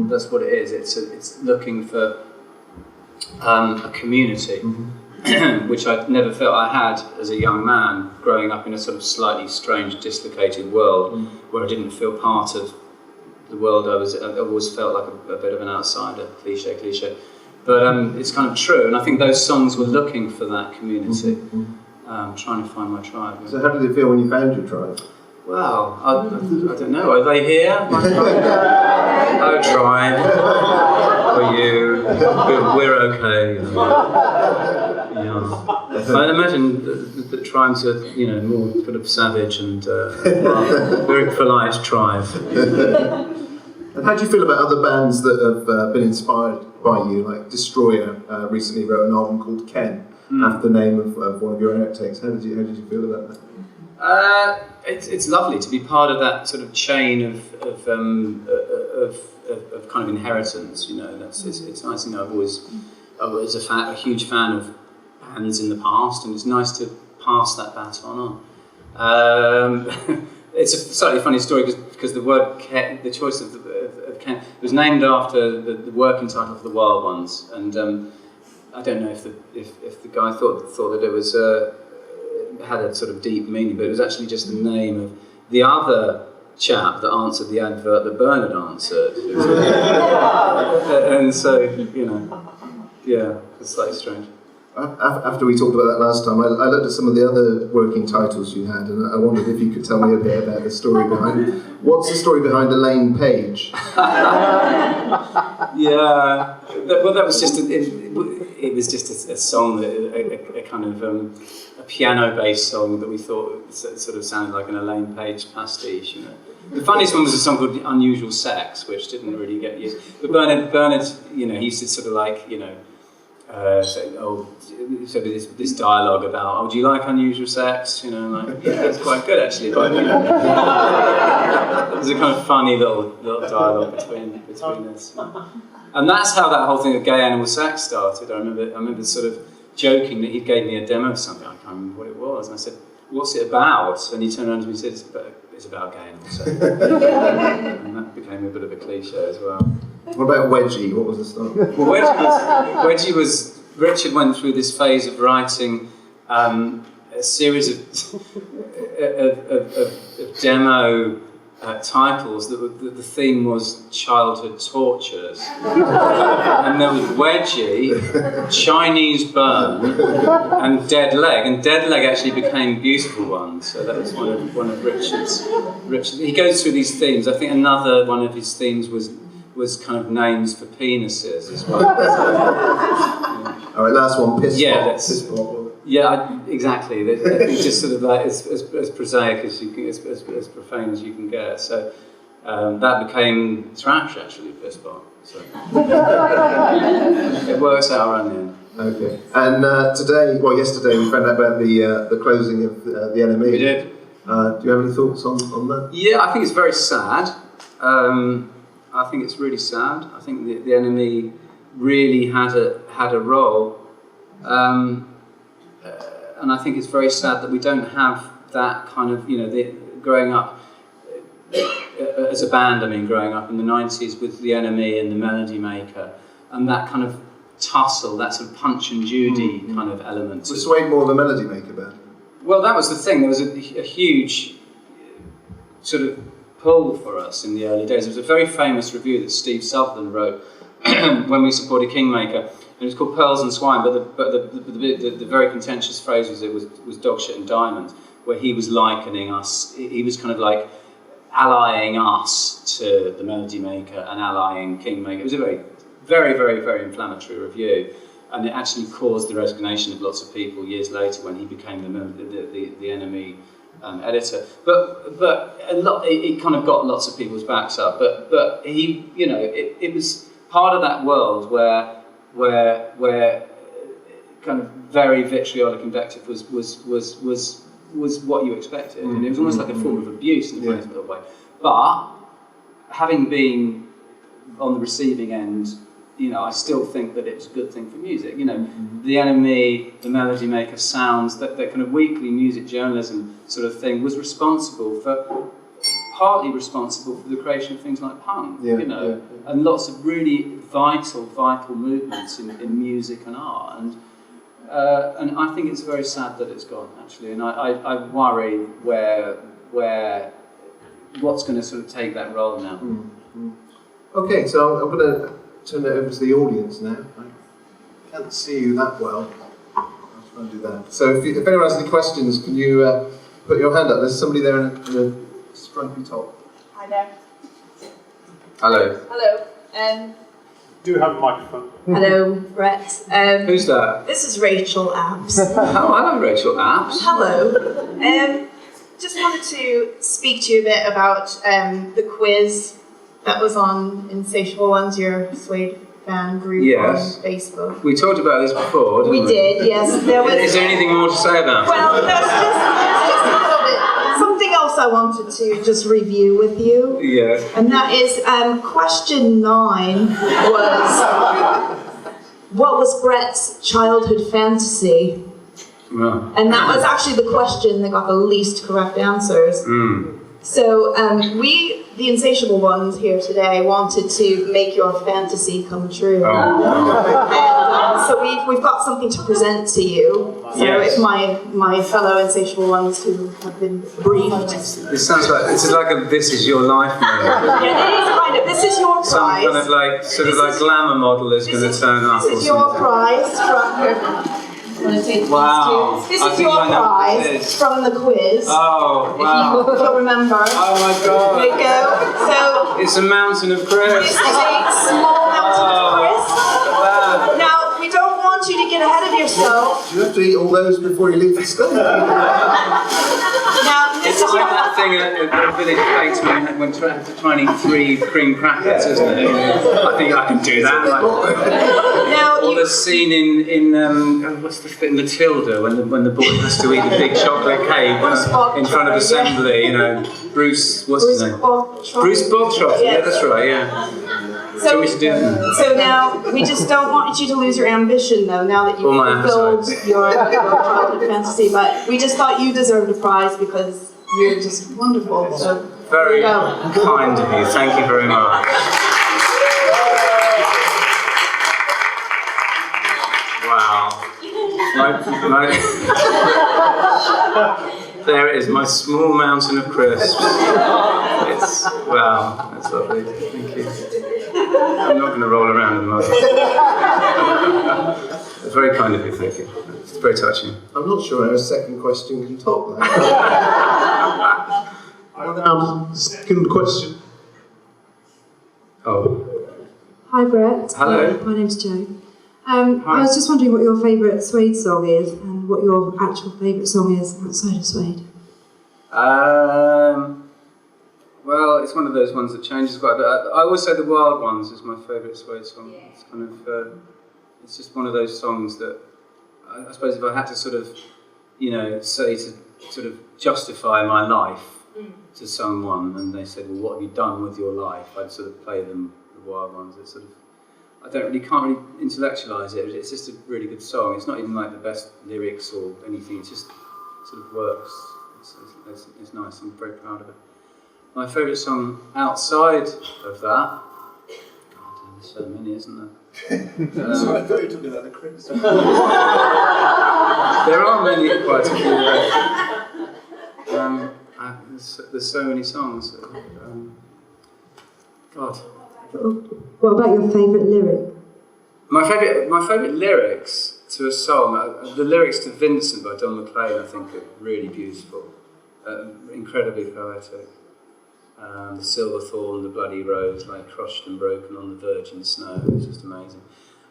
That's what it is. It's looking for a community, which I never felt I had as a young man, growing up in a sort of slightly strange, dislocated world, where I didn't feel part of the world. I always felt like a bit of an outsider, cliche. But it's kind of true, and I think those songs were looking for that community, trying to find my tribe. So how did it feel when you found your tribe? Well, I don't know, are they here? My tribe? Oh, tribe, for you, we're okay. You know. Yeah. I imagine the tribes are, you know, more sort of savage and very polite tribe. And how do you feel about other bands that have been inspired by you? Like Destroyer recently wrote an album called Ken, after the name of one of your outtakes. How did you feel about that? It's lovely to be part of that sort of chain of kind of inheritance. You know, it's nice. You know, I was a huge fan of bands in the past, and it's nice to pass that baton on. it's a slightly funny story because the word the choice of Ken was named after the working title of the Wild Ones, and I don't know if the guy thought that it was had a sort of deep meaning, but it was actually just the name of the other chap that answered the advert that Bernard answered. And so, it's slightly strange. After we talked about that last time, I looked at some of the other working titles you had, and I wondered if you could tell me a bit about the story behind. What's the story behind Elaine Page? Yeah, well, that was just it was just a song, a kind of a piano-based song that we thought sort of sounded like an Elaine Page pastiche. You know, the funniest one was a song called "Unusual Sex," which didn't really get used. But Bernard, he used to sort of like, say, so this dialogue about, do you like unusual sex? Like, yeah, it's quite good actually. But, it was a kind of funny little dialogue between us. And that's how that whole thing of gay animal sex started. I remember sort of joking that he gave me a demo of something. I can't remember what it was, and I said, "What's it about?" And he turned around to me and said, "It's about gay animal sex." And that became a bit of a cliche as well. What about Wedgie? What was the story? Well, Wedgie was Richard went through this phase of writing a series of demo titles that the theme was childhood tortures, and there was Wedgie, Chinese Burn, and Dead Leg. And Dead Leg actually became Beautiful One. So that was one of Richard's. He goes through these themes. I think another one of his themes was kind of names for penises as well. All right, last one, piss pop. Yeah, exactly. It's just sort of like as prosaic as you can, as profane as you can get. So that became thrash actually, piss pop. So it works out around the end. Okay. And yesterday we found out about the closing of the NME. We did. Do you have any thoughts on that? Yeah, I think it's very sad. I think it's really sad. I think the NME really had a role, and I think it's very sad that we don't have that kind of, growing up as a band. I mean, growing up in the 90s with the NME and the Melody Maker, and that kind of tussle, that sort of Punch and Judy kind of element. Was Suede more of a Melody Maker band? Well, that was the thing. There was a huge sort of pull for us in the early days. There was a very famous review that Steve Sutherland wrote when we supported Kingmaker, and it was called Pearls and Swine. But the very contentious phrase was dog shit and diamonds, where he was likening us. He was kind of like allying us to the Melody Maker and allying Kingmaker. It was a very, very, very, very inflammatory review, and it actually caused the resignation of lots of people years later when he became the NME editor. But it kind of got lots of people's backs up. But he, it was part of that world where kind of very vitriolic invective was what you expected, and it was almost like a form of abuse in the funniest way. But having been on the receiving end, I still think that it's a good thing for music. The NME, the Melody Maker sounds, that kind of weekly music journalism sort of thing was partly responsible for the creation of things like punk, and lots of really vital movements in music and art. And I think it's very sad that it's gone, actually. And I worry where what's going to sort of take that role now. Okay, so I'm going to turn it over to the audience now. I can't see you that well. I'll try and do that. So if anyone has any questions, can you put your hand up? There's somebody there in a stripy top. Hi there. Hello. Hello. Do have a microphone. Hello, Brett. Who's that? This is Rachel Abs. Oh, hello, Rachel Abs. Hello. Just wanted to speak to you a bit about the quiz that was on Insatiable Ones, your Suede fan group on Facebook. We talked about this before, didn't we? We did, yes. Is there anything more to say about it? Well, there's just a little bit. Something else I wanted to just review with you. Yeah. And that is, question 9 was, what was Brett's childhood fantasy? Right. And that was actually the question that got the least correct answers. So we, the Insatiable Ones here today, wanted to make your fantasy come true. And, so we've got something to present to you. So if my fellow Insatiable Ones who have been briefed. This sounds like this is your life movie. Yeah, it is kind of. This is your Some prize. kind of glamour model is going to turn up. This is your prize from. Wow. This is your prize from the quiz. Oh, wow. If you'll remember. Oh my God. There you go. So it's a mountain of this crisps. is a small mountain of crisps. Wow. Now, we don't want you to get ahead of yourself. Do you have to eat all those before you leave the stove? Now, this It's is like that thing at the village plates when you have to try and eat 3 cream crackers, isn't it? I think I can do that. now Or the scene in what's the fit Matilda when the boy has to eat a big chocolate cake in front of assembly. You know, what's his name? Bruce Bogtrotter. Yeah, that's right. Yeah. So now, we just don't want you to lose your ambition, though, now that you've fulfilled your childhood fantasy, but we just thought you deserved a prize because you're just wonderful. So very kind of you. Thank you very much. Wow. There it is, my small mountain of crisps. Wow, that's lovely. Thank you. I'm not going to roll around in the mud. It's very kind of you, thank you. It's very touching. I'm not sure how a second question can top that. Second question. Oh. Hi Brett. Hello. My name's Jo. I was just wondering what your favourite Suede song is and what your actual favourite song is outside of Suede. Well, it's one of those ones that changes quite a bit. I always say The Wild Ones is my favourite Suede song. Yeah. It's kind of, it's just one of those songs that, I suppose if I had to sort of, say to sort of justify my life to someone and they said, well, what have you done with your life? I'd sort of play them The Wild Ones. It's sort of, can't really intellectualise it. It's just a really good song. It's not even like the best lyrics or anything. It just sort of works. It's nice. I'm very proud of it. My favourite song outside of that. God, there's so many, isn't there? Sorry, I thought you were talking about the Chris. There are many, quite a few. There's so many songs. God. What about your favourite lyric? My favourite lyrics to a song, the lyrics to Vincent by Don McLean, I think are really beautiful, incredibly poetic. The silver thorn, the bloody rose, lie crushed and broken on the virgin snow. It's just amazing.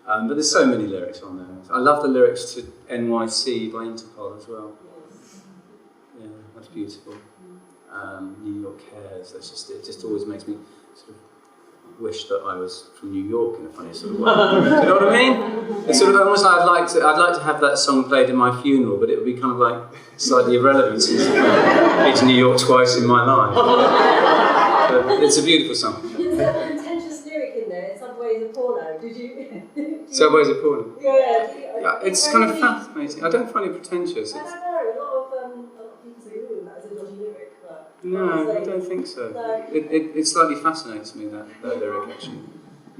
But there's so many lyrics on there. I love the lyrics to NYC by Interpol as well. Yeah, that's beautiful. New York Cares. It just always makes me sort of wish that I was from New York in a funny sort of way. Do you know what I mean? It's sort of almost like I'd like to have that song played at my funeral, but it would be kind of like slightly irrelevant since I've been to New York twice in my life. But it's a beautiful song. There's a contentious lyric in there, in Subway's a porno. Did you? Subway's a porno. Yeah. It's kind of fascinating. I don't find it pretentious. I don't know. A lot of people say, "Ooh, that's a dodgy lyric." But No, I don't think so. No. It slightly fascinates me, that lyric, actually.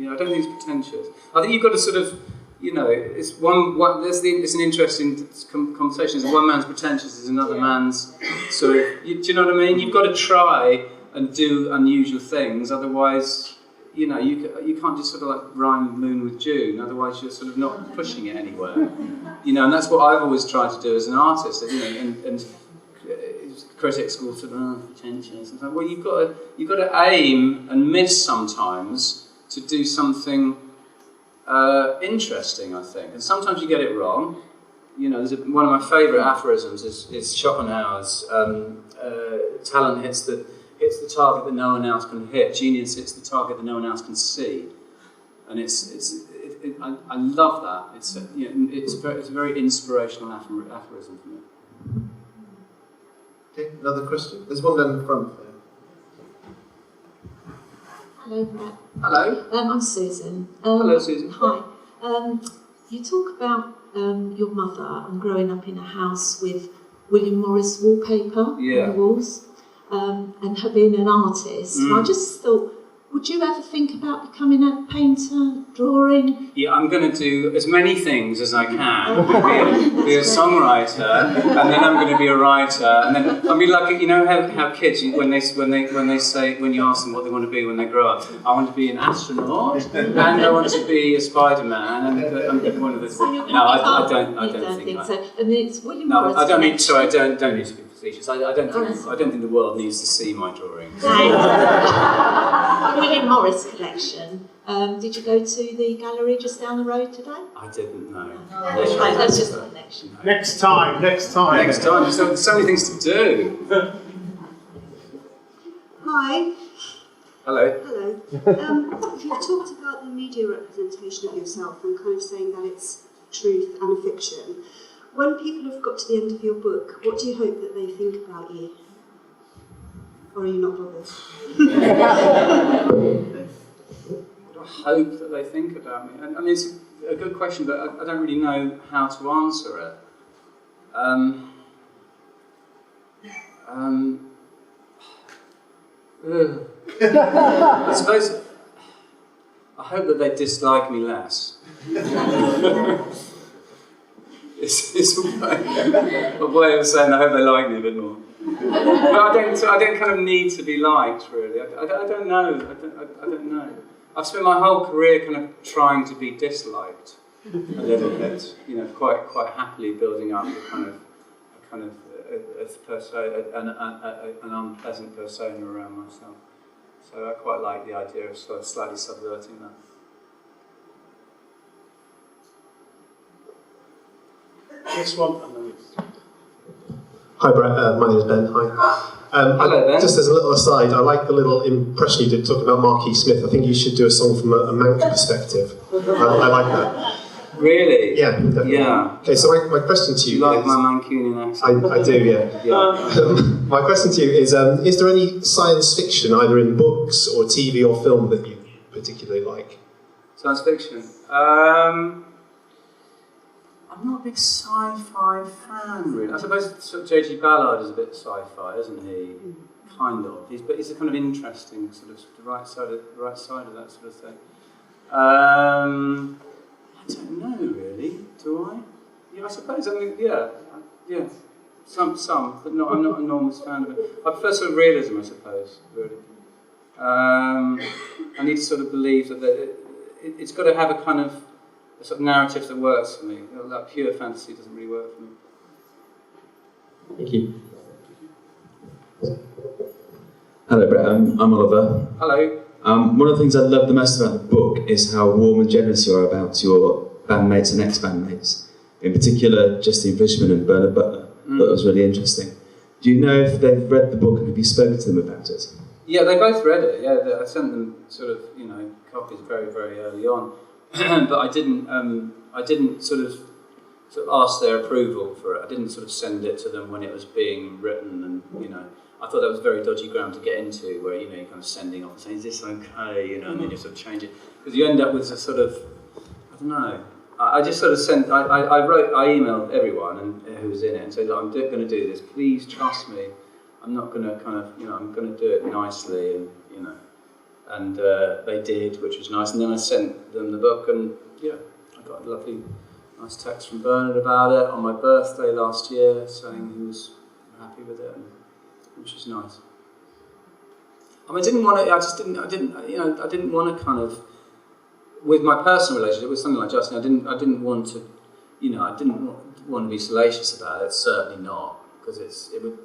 I don't think it's pretentious. I think you've got to sort of, it's it's an interesting conversation. One man's pretentious is another man's sort of, do you know what I mean? You've got to try and do unusual things, otherwise, you can't just sort of like rhyme moon with June, otherwise you're sort of not pushing it anywhere. And that's what I've always tried to do as an artist, and critics will sort of pretentious. Well, you've got to aim and miss sometimes to do something interesting, I think. And sometimes you get it wrong. One of my favourite aphorisms is Schopenhauer's talent hits the target that no one else can hit. Genius hits the target that no one else can see. And I love that. It's a very inspirational aphorism for me. Okay, another question? There's one down the front there. Hello Brett. Hello. I'm Susan. Hello Susan. Hi. You talk about your mother and growing up in a house with William Morris wallpaper on the walls. and have been an artist. And I just thought, would you ever think about becoming a painter, drawing? Yeah, I'm going to do as many things as I can. Be a songwriter, and then I'm going to be a writer, and then I mean, like, you know how kids, when you ask them what they want to be when they grow up, I want to be an astronaut, and I want to be a Spider-Man, and I'm one of the. No, I don't think so. And it's William No, Morris. I don't mean. Sorry, I don't need to be facetious. I don't think the world needs to see my drawings. William Morris collection. Did you go to the gallery just down the road today? I didn't know. That's just a collection. Next time. Next time. There's so many things to do. Hi. Hello. Hello. You've talked about the media representation of yourself and kind of saying that it's truth and a fiction. When people have got to the end of your book, what do you hope that they think about you? Or are you not bothered? I hope that they think about me. I mean, it's a good question, but I don't really know how to answer it. I suppose I hope that they dislike me less. It's a way of saying I hope they like me a bit more. But I don't kind of need to be liked, really. I don't know. I don't know. I've spent my whole career kind of trying to be disliked a little bit. You know, quite happily building up a kind of an unpleasant persona around myself. So I quite like the idea of sort of slightly subverting that. This one. Hi Brett, my name is Ben. Hi. Hello, Ben. Just as a little aside, I like the little impression you did talking about Marquis Smith. I think you should do a song from a Manx perspective. I like that. Really? Yeah, definitely. Yeah. Okay, so my question to you Do you like is... my Mancunian accent? I do, yeah. My question to you is there any science fiction, either in books or TV or film, that you particularly like? Science fiction? I'm not a big sci-fi fan, really. I suppose sort of J.G. Ballard is a bit sci-fi, isn't he? Kind of. But he's a kind of interesting sort of the right side of that sort of thing. I don't know, really. Do I? Yeah, I suppose. I mean, yeah. Some, but not. I'm not an enormous fan of it. I prefer sort of realism, I suppose. Really. I need to sort of believe that it's got to have a kind of a sort of narrative that works for me. That pure fantasy doesn't really work for me. Thank you. Hello, Brett. I'm Oliver. Hello. One of the things I love the most about the book is how warm and generous you are about your bandmates and ex-bandmates. In particular, Justine Fishman and Bernard Butler. That was really interesting. Do you know if they've read the book and have you spoken to them about it? Yeah, they both read it. Yeah, I sent them sort of, copies very, very early on. But I didn't sort of ask their approval for it. I didn't sort of send it to them when it was being written, and I thought that was very dodgy ground to get into, where you're kind of sending off and saying, "Is this okay?" And then you sort of change it, because you end up with a sort of, I don't know. I just sort of sent. I emailed everyone and who was in it and said, "Look, I'm going to do this. Please trust me. I'm not going to kind of, I'm going to do it nicely, and And they did, which was nice. And then I sent them the book, and I got a lovely, nice text from Bernard about it on my birthday last year, saying he was happy with it, which was nice. I mean, I didn't want to kind of, with my personal relationship with something like Justin, I didn't want to, I didn't want to be salacious about it. Certainly not, because it would,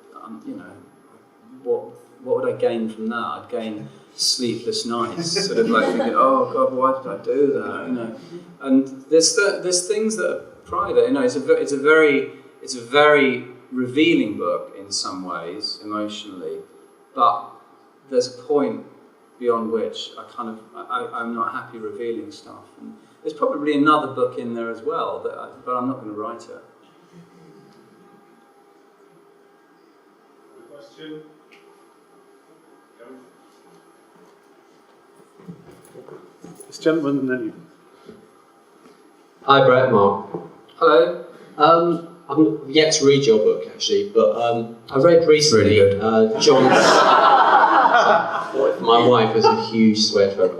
what would I gain from that? I'd gain sleepless nights, sort of like thinking, oh God, why did I do that? And there's things that are private. It's a very revealing book in some ways, emotionally, but there's a point beyond which I'm not happy revealing stuff. And there's probably another book in there as well, but I'm not going to write it. Question? This gentleman and then you. Hi Brett, Mark. Hello. I'm yet to read your book actually, but I read recently John's. My wife is a huge Suede fan,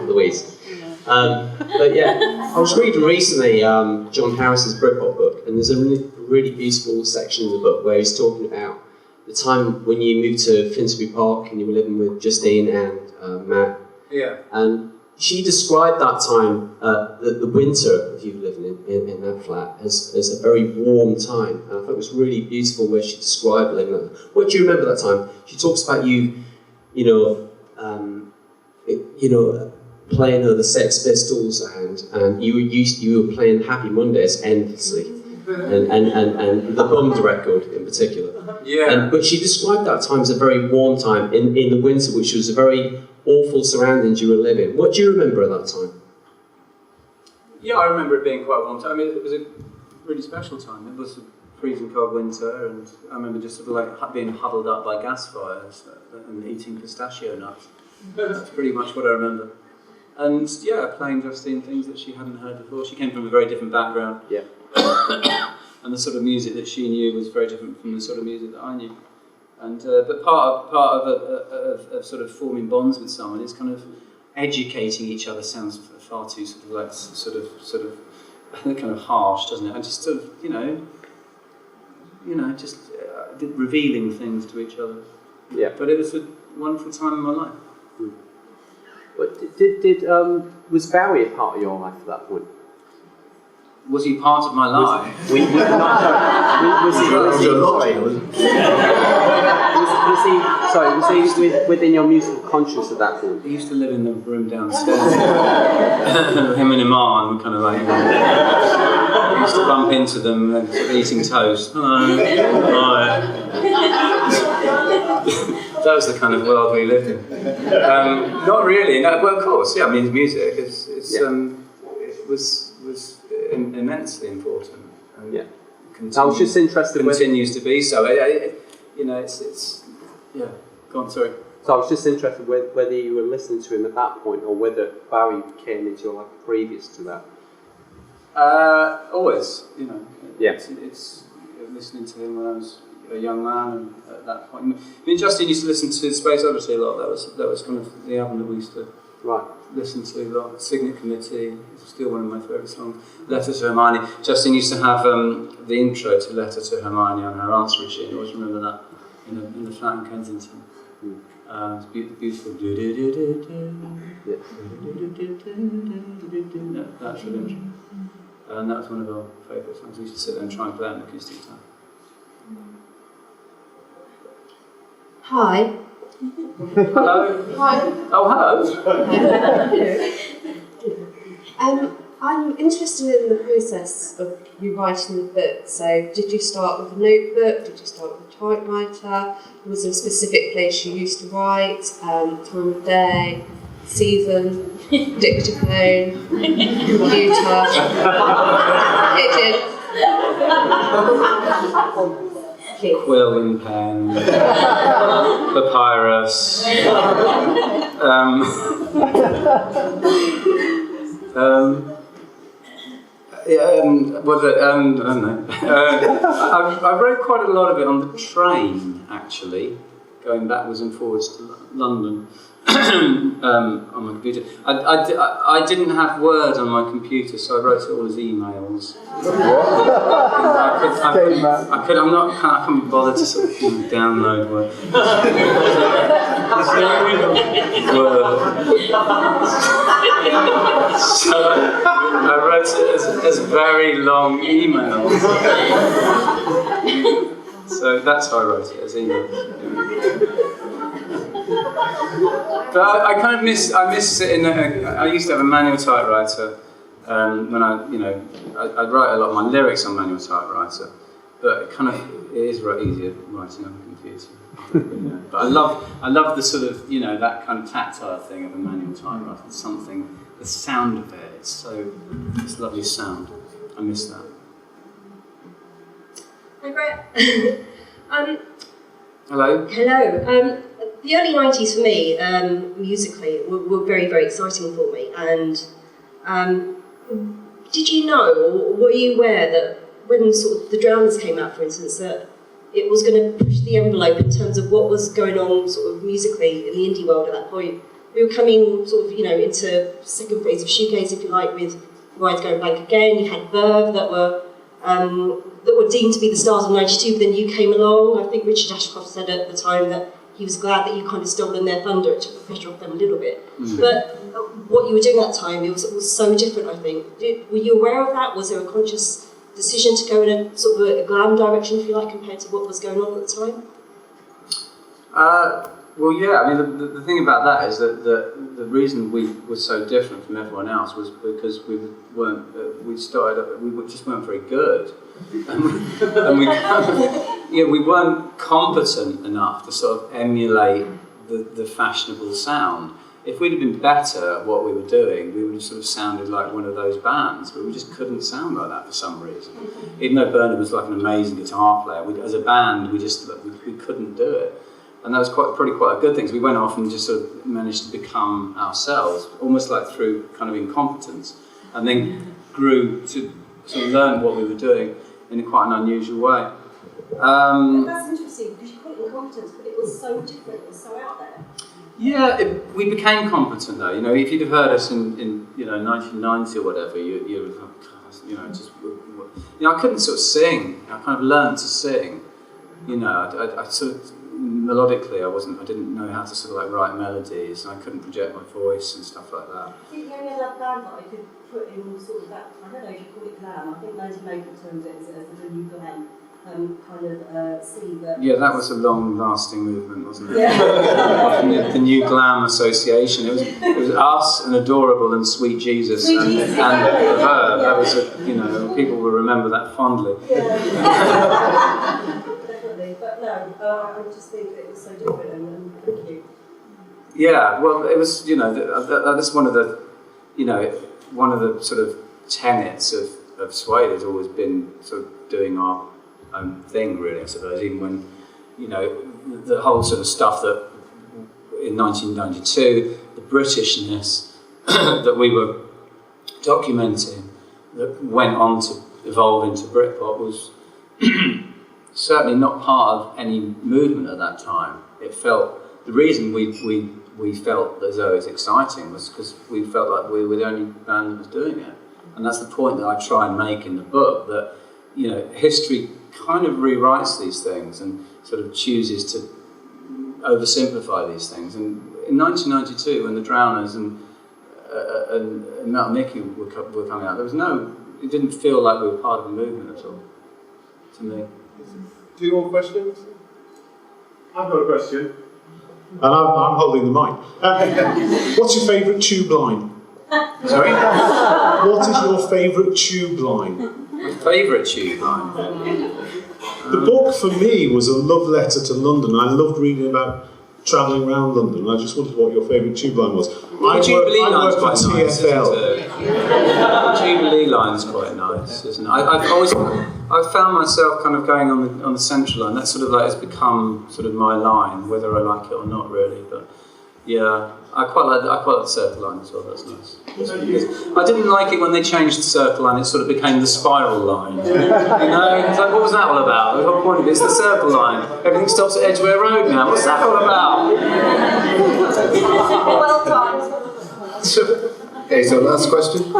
Louise. But yeah, I was reading recently John Harris's Britpop book, and there's a really beautiful section in the book where he's talking about the time when you moved to Finsbury Park and you were living with Justine and Matt. Yeah. And she described that time, the winter of you living in that flat, as a very warm time. And I thought it was really beautiful where she described living there. What do you remember that time? She talks about you playing the Sex Pistols, and you were playing Happy Mondays endlessly, and the Bummed record in particular. Yeah. But she described that time as a very warm time in the winter, which was a very awful surroundings you were living. What do you remember at that time? Yeah, I remember it being quite a warm time. I mean, it was a really special time. It was a freezing cold winter, and I remember just sort of like being huddled up by gas fires and eating pistachio nuts. That's pretty much what I remember. And yeah, playing Justine things that she hadn't heard before. She came from a very different background. Yeah. And the sort of music that she knew was very different from the sort of music that I knew. And but part of sort of forming bonds with someone is kind of educating each other. Sounds far too sort of like sort of kind of harsh, doesn't it? And just sort of just revealing things to each other. Yeah. But it was a wonderful time in my life. But was Barry a part of your life at that point? Was he part of my life? Was he within your musical conscience at that point? He used to live in the room downstairs. Him and Iman were kind of like, we used to bump into them and sort of eating toast. Hello. Hi. That was the kind of world we lived in. Not really. No. Well, of course. Yeah. I mean, music. It was immensely important. And I was just interested. Continues to be so. It's. Yeah. Go on. Sorry. So I was just interested whether you were listening to him at that point, or whether Barry came into your life previous to that. Always. Yeah. It's listening to him when I was a young man, and at that point, I mean, Justine used to listen to Space Oddity a lot. That was kind of the album that we used to listen to a lot. Signet Committee is still one of my favourite songs. Letter to Hermione. Justine used to have the intro to Letter to Hermione on her answer machine. I always remember that in the flat in Kensington. It's beautiful. That's the intro. And that was one of our favourite songs. We used to sit there and try and play it on acoustic guitar. Hi. Hello. Hi. Oh, hello. I'm interested in the process of you writing the book. So, did you start with a notebook? Did you start with a typewriter? Was there a specific place you used to write? Time of day, season, dictaphone, computer, pigeon. Quill and pen, papyrus. I don't know. I wrote quite a lot of it on the train, actually, going backwards and forwards to London on my computer. I didn't have Word on my computer, so I wrote it all as emails. I can't be bothered to sort of download Word. So I wrote it as very long emails. So that's how I wrote it, as emails. But I kind of miss it I used to have a manual typewriter when I'd write a lot of my lyrics on manual typewriter, but it is easier writing on a computer. But I love the sort of, that kind of tactile thing of a manual typewriter. It's something, the sound of it, it's a lovely sound. I miss that. Hi, Brett. Hello. Hello. The early 90s for me, musically, were very, very exciting for me. And did you know, or were you aware that when sort of the Drowners came out, for instance, that it was going to push the envelope in terms of what was going on sort of musically in the indie world at that point. We were coming sort of, you know, into second phase of shoegaze, if you like, with Rides Going Blank Again. You had Verve that were deemed to be the stars of '92, but then you came along. I think Richard Ashcroft said at the time that he was glad that you kind of stolen their thunder. It took the pressure off them a little bit. But what you were doing at that time, it was so different, I think. Were you aware of that? Was there a conscious decision to go in a sort of a glam direction, if you like, compared to what was going on at the time? Well, yeah, I mean, the thing about that is that the reason we were so different from everyone else was because we just weren't very good. And we weren't competent enough to sort of emulate the fashionable sound. If we'd have been better at what we were doing, we would have sort of sounded like one of those bands, but we just couldn't sound like that for some reason. Even though Bernard was like an amazing guitar player, as a band, we couldn't do it. And that was probably quite a good thing. So we went off and just sort of managed to become ourselves, almost like through kind of incompetence, and then grew to sort of learn what we were doing in quite an unusual way. That's interesting, because you call it incompetence, but it was so different, it was so out there. Yeah, we became competent though. You know, if you'd have heard us in 1990 or whatever, I couldn't sort of sing. I kind of learned to sing. You know, I sort of melodically, I didn't know how to sort of like write melodies, and I couldn't project my voice and stuff like that. I think the only other band that I could put in sort of that, I don't know if you call it glam, I think Nancy Maker terms it as the new glam kind of scene. But yeah, that was a long-lasting movement, wasn't it? Yeah. the New Glam Association. It was us and Adorable and Sweet Jesus and Verve. Yeah. That was people will remember that fondly. Yeah. But no, I just think that it was so different and thank you. Yeah, well, it was, that's one of the sort of tenets of Suede has always been sort of doing our own thing, really, I suppose, even when, the whole sort of stuff that in 1992, the Britishness that we were documenting that went on to evolve into Britpop was certainly not part of any movement at that time. The reason we felt as though it was exciting was because we felt like we were the only band that was doing it. And that's the point that I try and make in the book, that, history kind of rewrites these things and sort of chooses to oversimplify these things. And in 1992, when the Drowners and Matt and Nicky were coming out, it didn't feel like we were part of a movement at all, to me. 2 more questions? I've got a question. And I'm holding the mic. What's your favourite tube line? Sorry? What is your favourite tube line? My favourite tube line? The book for me was a love letter to London. I loved reading about travelling around London. I just wondered what your favourite tube line was. The Jubilee line's quite nice, TfL. The Jubilee line's quite nice, isn't it? I've found myself kind of going on the Central line. That sort of like has become sort of my line, whether I like it or not, really. But yeah, I quite like the Circle line as well. That's nice. I didn't like it when they changed the Circle line. It sort of became the Spiral line. It's like, what was that all about? The whole point of it is the Circle line. Everything stops at Edgware Road now. What's that all about? Well done. Okay, so last question.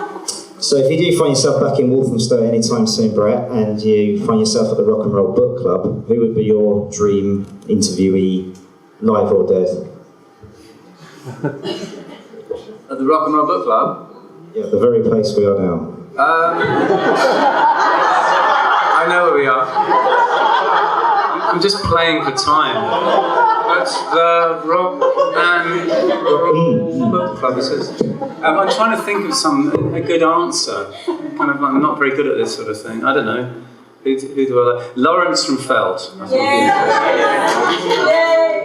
So if you do find yourself back in Walthamstow anytime soon, Brett, and you find yourself at the Rock and Roll Book Club, who would be your dream interviewee, live or dead? At the Rock and Roll Book Club? Yeah, the very place we are now. I know where we are. I'm just playing for time. That's the Rock and Roll Book Club, it says. I'm trying to think of a good answer. I'm not very good at this sort of thing. I don't know. Who do I like? Lawrence from Felt.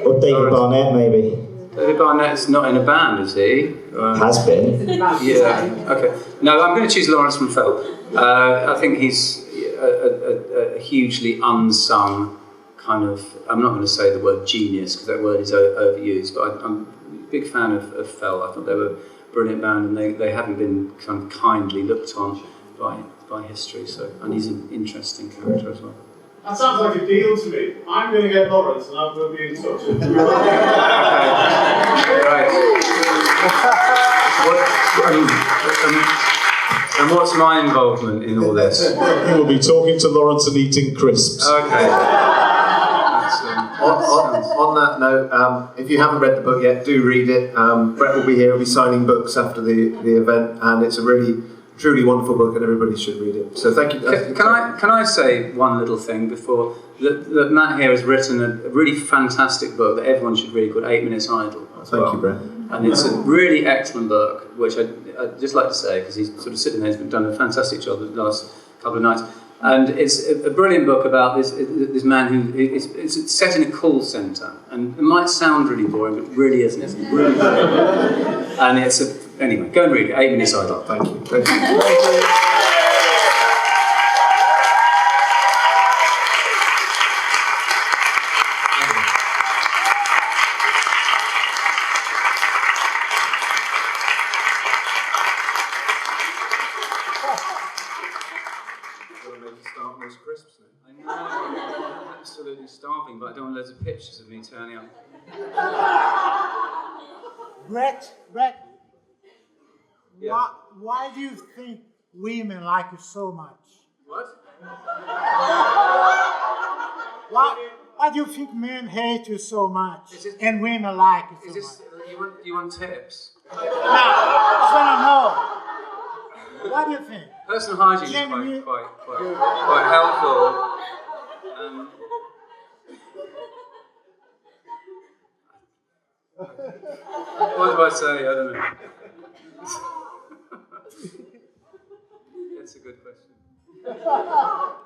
Or David Barnett, maybe. David Barnett's not in a band, is he? Has been. Yeah, okay. No, I'm going to choose Lawrence from Felt. I think he's a hugely unsung kind of, I'm not going to say the word genius because that word is overused, but I'm a big fan of Felt. I thought they were a brilliant band and they haven't been kind of kindly looked on by history. So, and he's an interesting character as well. That sounds like a deal to me. I'm going to get Lawrence and I'm going to be in touch with you. And what's my involvement in all this? We'll be talking to Lawrence and eating crisps. Okay. On that note, if you haven't read the book yet, do read it. Brett will be here, he'll be signing books after the event, and it's a really, truly wonderful book, and everybody should read it. So thank you. Can I say one little thing before? That Matt here has written a really fantastic book that everyone should read called 8 Minutes Idle. Thank you, Brett. And it's a really excellent book, which I'd just like to say, because he's sort of sitting there, he's done a fantastic job the last couple of nights. And it's a brilliant book about this man who it's set in a call centre, and it might sound really boring, but it really isn't. It's really brilliant. And anyway, go and read it. 8 Minutes Idle. Thank you. Thank you. I'm absolutely starving, but I don't want loads of pictures of me turning up. Brett, Yeah. why do you think women like you so much? What? Why do you think men hate you so much and women like you so much? You want tips? No, I just want to know. What do you think? Personal hygiene is quite helpful. What do I say? I don't know. That's a good question.